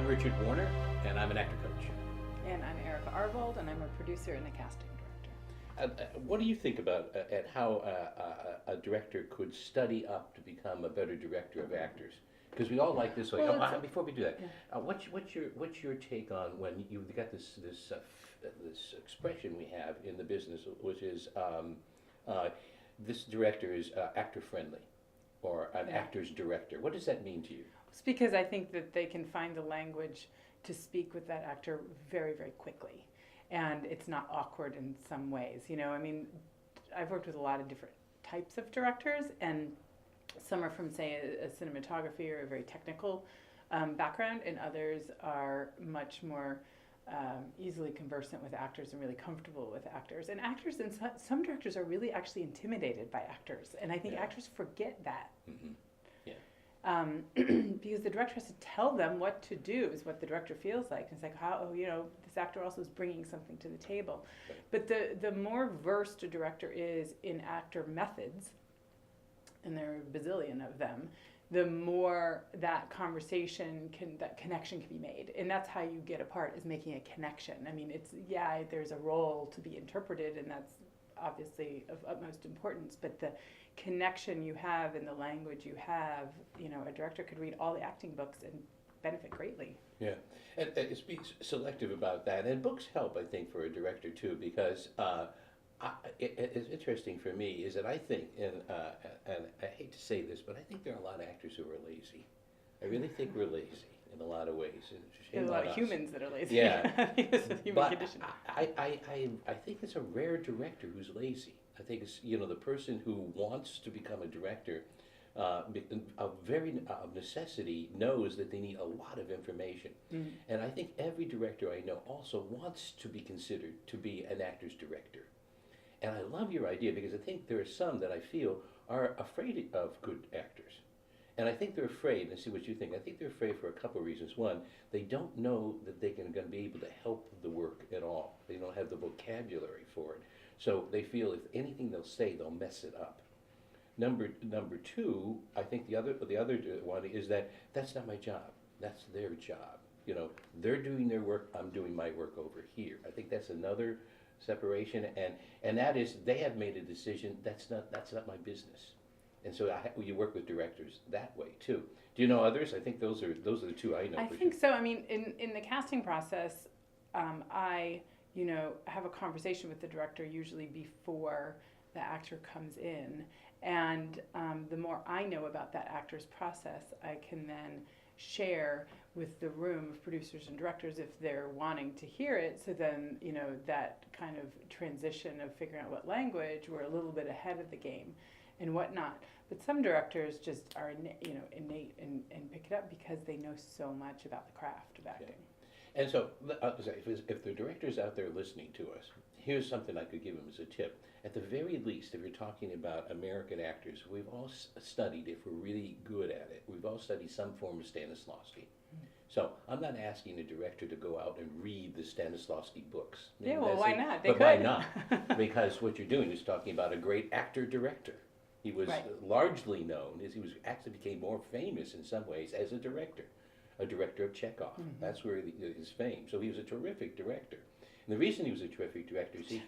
I'm Richard Warner, and I'm an actor coach. And I'm Erica Arvold, and I'm a producer and a casting director. What do you think about at how a director could study up to become a better director of actors? Because we all like this way. Well, Before we do that, yeah. what's your take on when you've got this expression we have in the business, which is this director is actor friendly, or an actor's director? What does that mean to you? It's because I think that they can find the language to speak with that actor very, very quickly. And it's not awkward in some ways. You know, I mean, I've worked with a lot of different types of directors, and some are from, say, a cinematography or a very technical background, and others are much more easily conversant with actors and really comfortable with actors. And actors, and some directors are really actually intimidated by actors, and I think actors forget that. Mm-hmm. Because the director has to tell them what to do is what the director feels like. It's like, how, this actor also is bringing something to the table. Right. But the more versed a director is in actor methods, and there are a bazillion of them, the more that that connection can be made. And that's how you get a part, is making a connection. I mean, there's a role to be interpreted, and that's obviously of utmost importance, but the connection you have and the language you have, a director could read all the acting books and benefit greatly. Yeah, and it's being selective about that, and books help, I think, for a director too, because it's interesting for me is that I think, and I hate to say this, but I think there are a lot of actors who are lazy. I really think we're lazy in a lot of ways. There's a lot of humans that are lazy. Yeah, It's a human condition. I think it's a rare director who's lazy. I think it's the person who wants to become a director, of necessity knows that they need a lot of information. Mm. And I think every director I know also wants to be considered to be an actor's director. And I love your idea, because I think there are some that I feel are afraid of good actors. And I think they're afraid, and see what you think, I think they're afraid for a couple of reasons. One, they don't know that they're going to be able to help the work at all. They don't have the vocabulary for it. So they feel if anything they'll say, they'll mess it up. Number two, I think the other one is that that's not my job. That's their job. They're doing their work, I'm doing my work over here. I think that's another separation, and that is they have made a decision, that's not my business. And so you work with directors that way too. Do you know others? I think those are the two I know. I think so. I mean, in the casting process, I have a conversation with the director usually before the actor comes in, and the more I know about that actor's process, I can then share with the room of producers and directors if they're wanting to hear it. So then, that kind of transition of figuring out what language, we're a little bit ahead of the game and whatnot. But some directors just are, innate and pick it up because they know so much about the craft of acting. Yeah. And so, if the director's out there listening to us, here's something I could give them as a tip. At the very least, if you're talking about American actors, we've all studied, if we're really good at it, we've all studied some form of Stanislavski. So I'm not asking a director to go out and read the Stanislavski books. Yeah, well, why not? They but could. Why not? Because what you're doing is talking about a great actor-director. He was largely known, as he actually became more famous in some ways as a director of Chekhov. Mm-hmm. That's where his fame. So he was a terrific director. And the reason he was a terrific director is he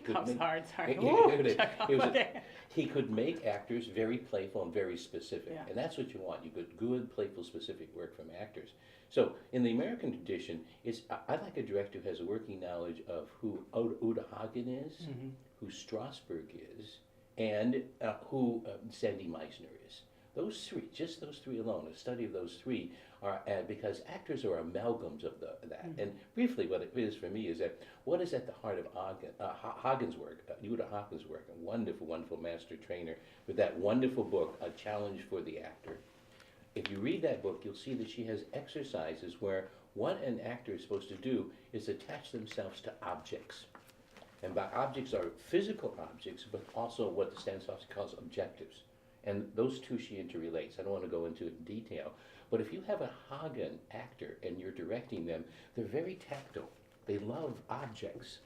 could make actors very playful and very specific. Yeah. And that's what you want. You get good, playful, specific work from actors. So in the American tradition, I like a director who has a working knowledge of who Uta Hagen is, mm-hmm. who Strasberg is, and who Sandy Meisner is. Those three alone, a study of those three, are because actors are amalgams of that. Mm-hmm. And briefly, what it is for me is that what is at the heart of Hagen's work, Uta Hagen's work, a wonderful, wonderful master trainer with that wonderful book, A Challenge for the Actor. If you read that book, you'll see that she has exercises where what an actor is supposed to do is attach themselves to objects. And by objects are physical objects, but also what the Stanislavski calls objectives. And those two she interrelates. I don't want to go into it in detail. But if you have a Hagen actor and you're directing them, they're very tactile. They love objects,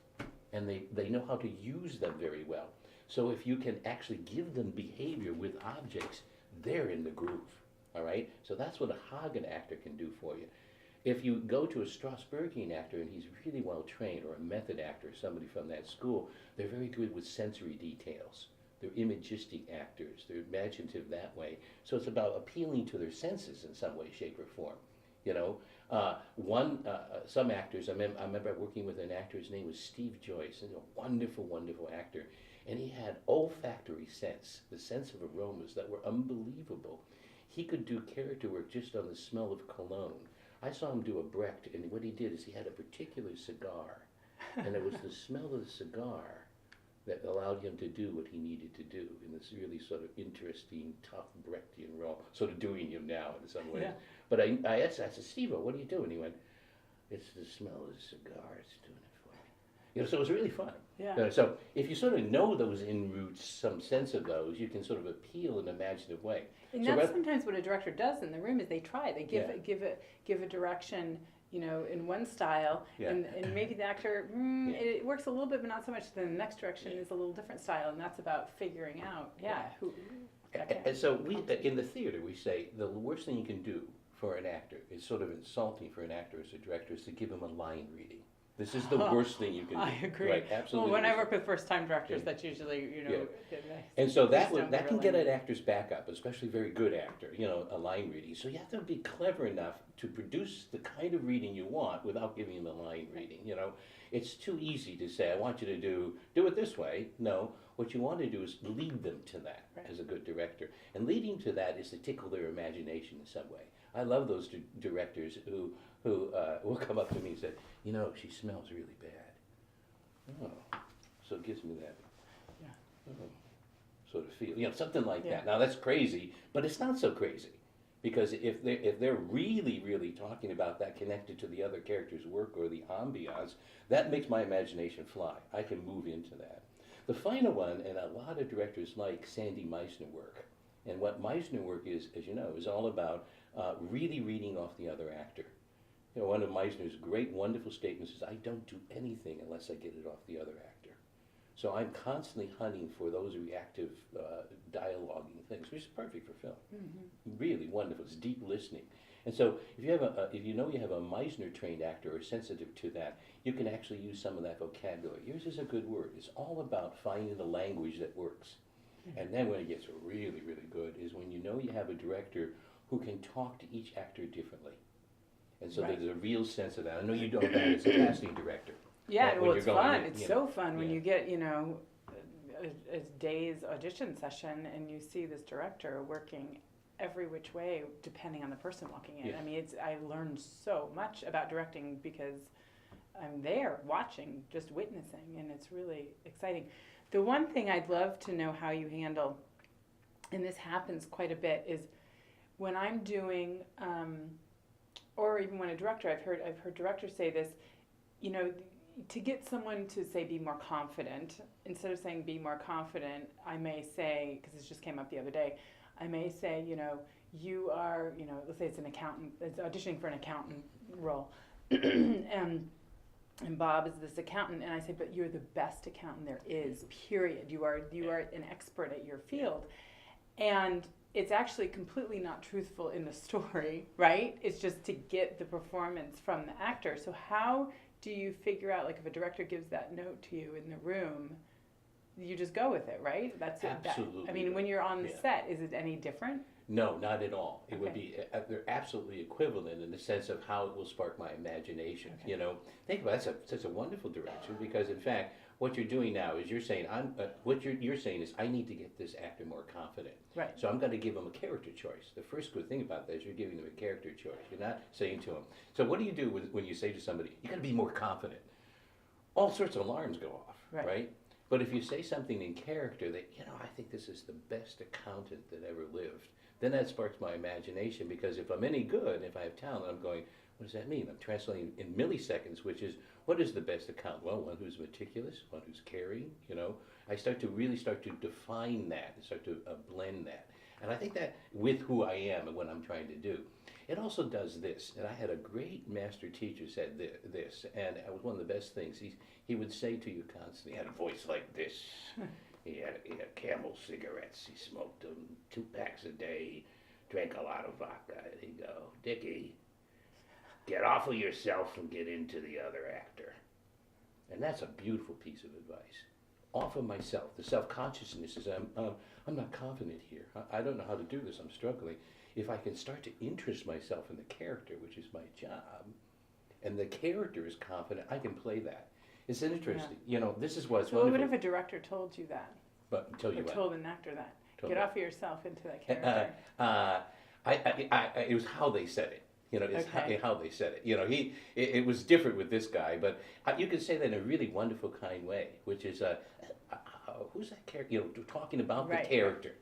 and they know how to use them very well. So if you can actually give them behavior with objects, they're in the groove. All right? So that's what a Hagen actor can do for you. if you go to a Strasbergian actor and he's really well trained, or a method actor, somebody from that school, they're very good with sensory details. They're imagistic actors. They're imaginative that way. So it's about appealing to their senses in some way, shape, or form. You know, some actors. I remember working with an actor. His name was Steve Joyce, and a wonderful, wonderful actor. And he had olfactory sense, the sense of aromas that were unbelievable. He could do character work just on the smell of cologne. I saw him do a Brecht, and what he did is he had a particular cigar, and it was the smell of the cigar that allowed him to do what he needed to do in this really sort of interesting, tough Brechtian role, sort of doing him now in some ways. Yeah. But I asked, Steve, what are you doing? He went, it's the smell of the cigar, it's doing it for me. You know, so it was really fun. Yeah. So if you sort of know those in roots, some sense of those, you can sort of appeal in an imaginative way. And so that's sometimes what a director does in the room is they try. They give a direction, you know, in one style, and maybe the actor, it works a little bit, but not so much. Then the next direction is a little different style, and that's about figuring out, who. And so in the theater, we say the worst thing you can do for an actor, it's sort of insulting for an actor as a director, is to give him a line reading. This is the worst thing you can do. I agree. Right, absolutely. Well, when I work with first-time directors, that's usually, you know, and so that can get an actor's back up, especially a very good actor, you know, a line reading. So you have to be clever enough to produce the kind of reading you want without giving him a line reading, you know. It's too easy to say, I want you to do it this way. No, what you want to do is lead them to that as a good director. And leading to that is to tickle their imagination in some way. I love those directors who will come up to me and say, you know, she smells really bad. Oh, so it gives me that sort of feel, you know, something like that. Now that's crazy, but it's not so crazy, because if they're really, really talking about that connected to the other character's work or the ambiance, that makes my imagination fly. I can move into that. The final one, and a lot of directors like Sandy Meisner work, and what Meisner work is, as you know, is all about really reading off the other actor. You know, one of Meisner's great, wonderful statements is, I don't do anything unless I get it off the other actor. So I'm constantly hunting for those reactive dialoguing things, which is perfect for film. Mm-hmm. Really wonderful. It's deep listening. And so if you have if you know you have a Meisner-trained actor or sensitive to that, you can actually use some of that vocabulary. Yours is a good word. It's all about finding the language that works. Mm-hmm. And then when it gets really, really good is when you know you have a director who can talk to each actor differently. And so there's a real sense of that. I know you don't that as a casting director. Yeah, well, it's fun. It's so fun when you get, you know, a day's audition session and you see this director working every which way depending on the person walking in. Yeah. I mean, I learned so much about directing because I'm there watching, just witnessing, and it's really exciting. The one thing I'd love to know how you handle, and this happens quite a bit, is when I'm doing, or even when a director, I've heard directors say this, you know, to get someone to say be more confident, instead of saying be more confident, I may say, because this just came up the other day, I may say, you know, you are, you know, let's say it's an accountant, it's auditioning for an accountant role, and Bob is this accountant, and I say, but you're the best accountant there is, period. You are an expert at your field. And it's actually completely not truthful in the story, right? It's just to get the performance from the actor. So how do you figure out, like, if a director gives that note to you in the room, you just go with it, right? That's absolutely. I mean, when you're on the set, is it any different? No, not at all. It would be, they're absolutely equivalent in the sense of how it will spark my imagination. You know, think about it, that's such a wonderful direction, because in fact, what you're doing now is you're saying, what you're saying is, I need to get this actor more confident. Right. So I'm going to give him a character choice. The first good thing about that is you're giving them a character choice. You're not saying to them. So what do you do when you say to somebody, you got to be more confident? All sorts of alarms go off, right? But if you say something in character that, you know, I think this is the best accountant that ever lived, then that sparks my imagination, because if I'm any good, if I have talent, I'm going, what does that mean? I'm translating in milliseconds, which is, what is the best accountant? Well, one who's meticulous, one who's caring, you know. I start to define that, and start to blend that. And I think that with who I am and what I'm trying to do. It also does this, and I had a great master teacher said this, and it was one of the best things. He would say to you constantly, he had a voice like this. He had Camel cigarettes. He smoked them 2 packs a day, drank a lot of vodka. And he'd go, Dickie, get off of yourself and get into the other actor. And that's a beautiful piece of advice. Off of myself. The self-consciousness is, I'm not confident here. I don't know how to do this. I'm struggling. If I can start to interest myself in the character, which is my job, and the character is confident, I can play that. It's interesting. Yeah. You know, this is what's So wonderful. what if a director told you that? But tell you Or what. told an actor that? Told Get me. off of yourself into that character. It was how they said it. You know, it's Okay. how they said it. You know, it was different with this guy, but you could say that in a really wonderful, kind way, which is, who's that character? You know, talking about Right. the character,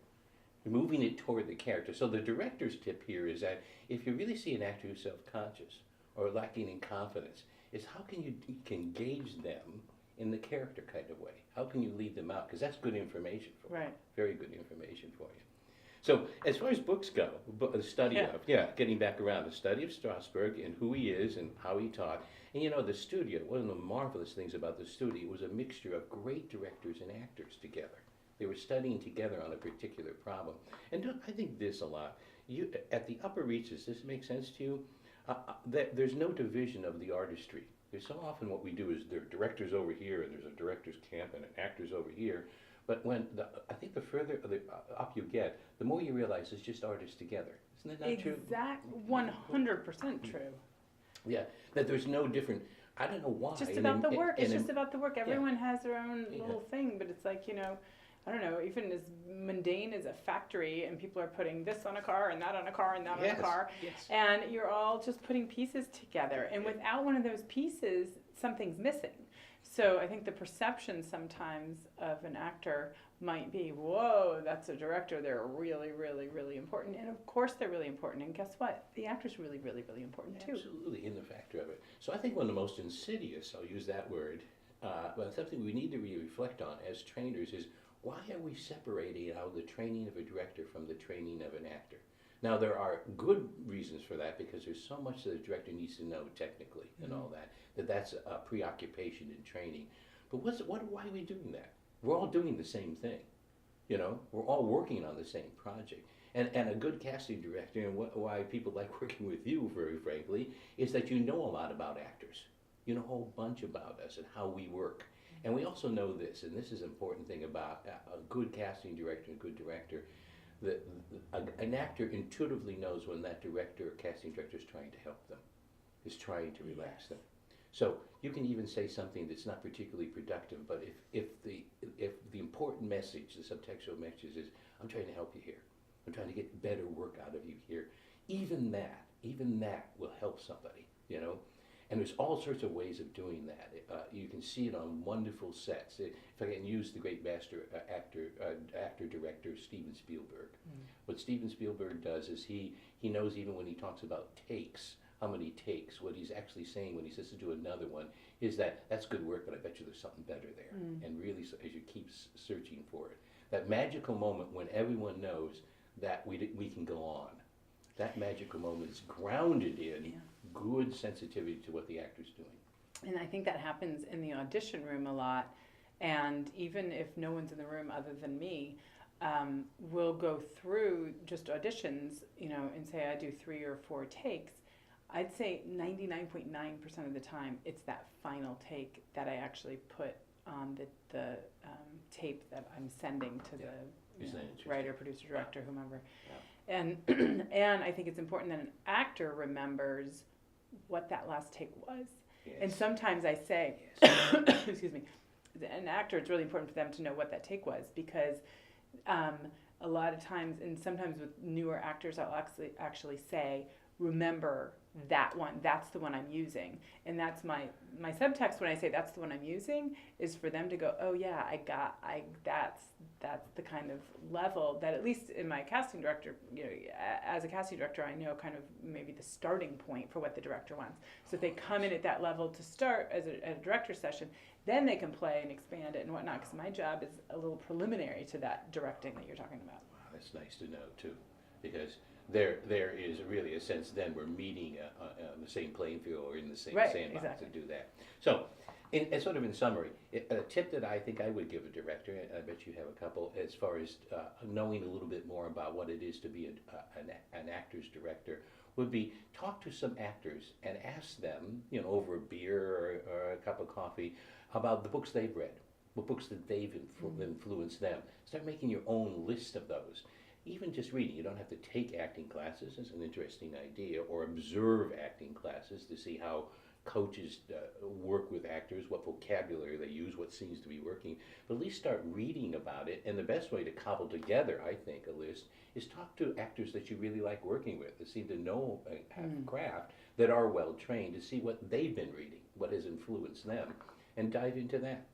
moving it toward the character. So the director's tip here is that if you really see an actor who's self-conscious or lacking in confidence, is how can you engage them in the character kind of way? How can you lead them out? Because that's good information for you. Right. Very good information for you. So as far as books go, the study of, getting back around, the study of Strasberg and who he is and how he taught. And you know, the studio, one of the marvelous things about the studio was a mixture of great directors and actors together. They were studying together on a particular problem. And I think this a lot. You, at the upper reaches, does this make sense to you? There's no division of the artistry. There's so often what we do is there are directors over here and there's a director's camp and an actors over here. But I think the further up you get, the more you realize it's just artists together. Isn't that not true? 100% true. Yeah, that there's no different, I don't know why. It's just about the work. It's just about the work. Everyone has their own Yeah. little thing, but it's like, you know, I don't know, even as mundane as a factory and people are putting this on a car and that on a car and that on a car. Yes. And you're all just putting pieces together. And without one of those pieces, something's missing. So I think the perception sometimes of an actor might be, whoa, that's a director. They're really, really, really important. And of course they're really important. And guess what? The actor's really, really, really important too. Absolutely, in the factor of it. So I think one of the most insidious, I'll use that word, but something we need to really reflect on as trainers is why are we separating out the training of a director from the training of an actor? Now there are good reasons for that because there's so much that a director needs to know technically and all that, that's a preoccupation in training. But why are we doing that? We're all doing the same thing. You know, we're all working on the same project. And a good casting director, and why people like working with you, very frankly, is that you know a lot about actors. You know a whole bunch about us and how we work. And we also know this, and this is an important thing about a good casting director and a good director, that an actor intuitively knows when that director or casting director is trying to help them, is trying to relax them. So you can even say something that's not particularly productive, but if the important message, the subtextual message is, I'm trying to help you here, I'm trying to get better work out of you here, even that will help somebody, you know. And there's all sorts of ways of doing that. You can see it on wonderful sets. If I can use the great master actor-director Steven Spielberg. What Steven Spielberg does is he knows even when he talks about takes, how many takes, what he's actually saying when he says to do another one is that's good work, but I bet you there's something better there. And really, as you keep searching for it, that magical moment when everyone knows that we can go on. That magical moment is grounded in good sensitivity to what the actor's doing. And I think that happens in the audition room a lot. And even if no one's in the room other than me, we'll go through just auditions, you know, and say I do 3 or 4 takes. I'd say 99.9% of the time, it's that final take that I actually put on the tape that I'm sending to the writer, producer, director, whomever. And and I think it's important that an actor remembers what that last take was. And sometimes I say, excuse me, an actor, it's really important for them to know what that take was because a lot of times, and sometimes with newer actors, I'll actually say, remember that one, that's the one I'm using. And that's my subtext when I say that's the one I'm using is for them to go, oh yeah, that's the kind of level that at least in my casting director, you know, as a casting director, I know kind of maybe the starting point for what the director wants. So if they come in at that level to start as a director session, then they can play and expand it and whatnot, because my job is a little preliminary to that directing that you're talking about. Wow, that's nice to know too, because there is really a sense then we're meeting on the same playing field or in the same sandbox to do that. So And sort of in summary, a tip that I think I would give a director, and I bet you have a couple, as far as knowing a little bit more about what it is to be an actor's director, would be talk to some actors and ask them, you know, over a beer or a cup of coffee, about the books they've read, what books that they've influenced them. Start making your own list of those. Even just reading, you don't have to take acting classes, it's an interesting idea, or observe acting classes to see how coaches work with actors, what vocabulary they use, what seems to be working, but at least start reading about it. And the best way to cobble together, I think, a list is talk to actors that you really like working with, that seem to know have craft, that are well trained, to see what they've been reading, what has influenced them, and dive into that.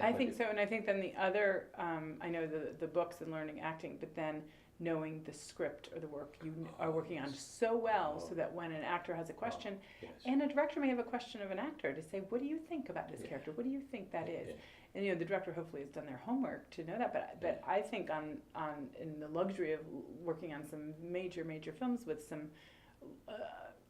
I think so, and I think then the other, I know the books and learning acting, but then knowing the script or the work you are working on so well, so that when an actor has a question, and a director may have a question of an actor, to say, what do you think about this character? What do you think that is? And you know, the director hopefully has done their homework to know that. But I think in the luxury of working on some major films with some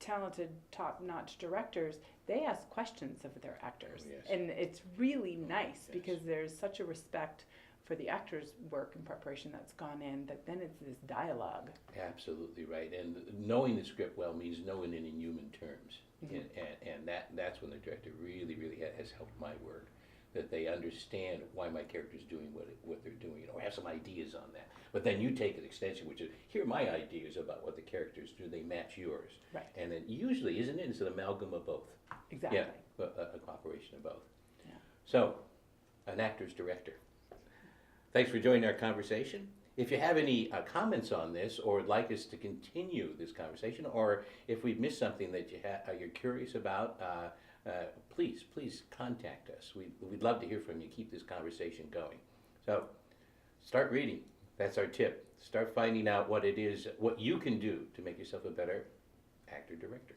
talented, top-notch directors, they ask questions of their actors, and it's really nice because there's such a respect for the actor's work and preparation that's gone in, that then it's this dialogue. Absolutely right, and knowing the script well means knowing it in human terms, and that's when the director really has helped my work, that they understand why my character's doing what they're doing, or have some ideas on that. But then you take an extension, which is, here are my ideas about what the characters do, they match yours. Right. And then usually, isn't it, it's an amalgam of both. Exactly. Yeah, a cooperation of both. Yeah. So, an actor's director. Thanks for joining our conversation. If you have any comments on this, or would like us to continue this conversation, or if we've missed something that you're curious about, please contact us. We'd love to hear from you. Keep this conversation going. So, start reading. That's our tip. Start finding out what it is, what you can do to make yourself a better actor-director.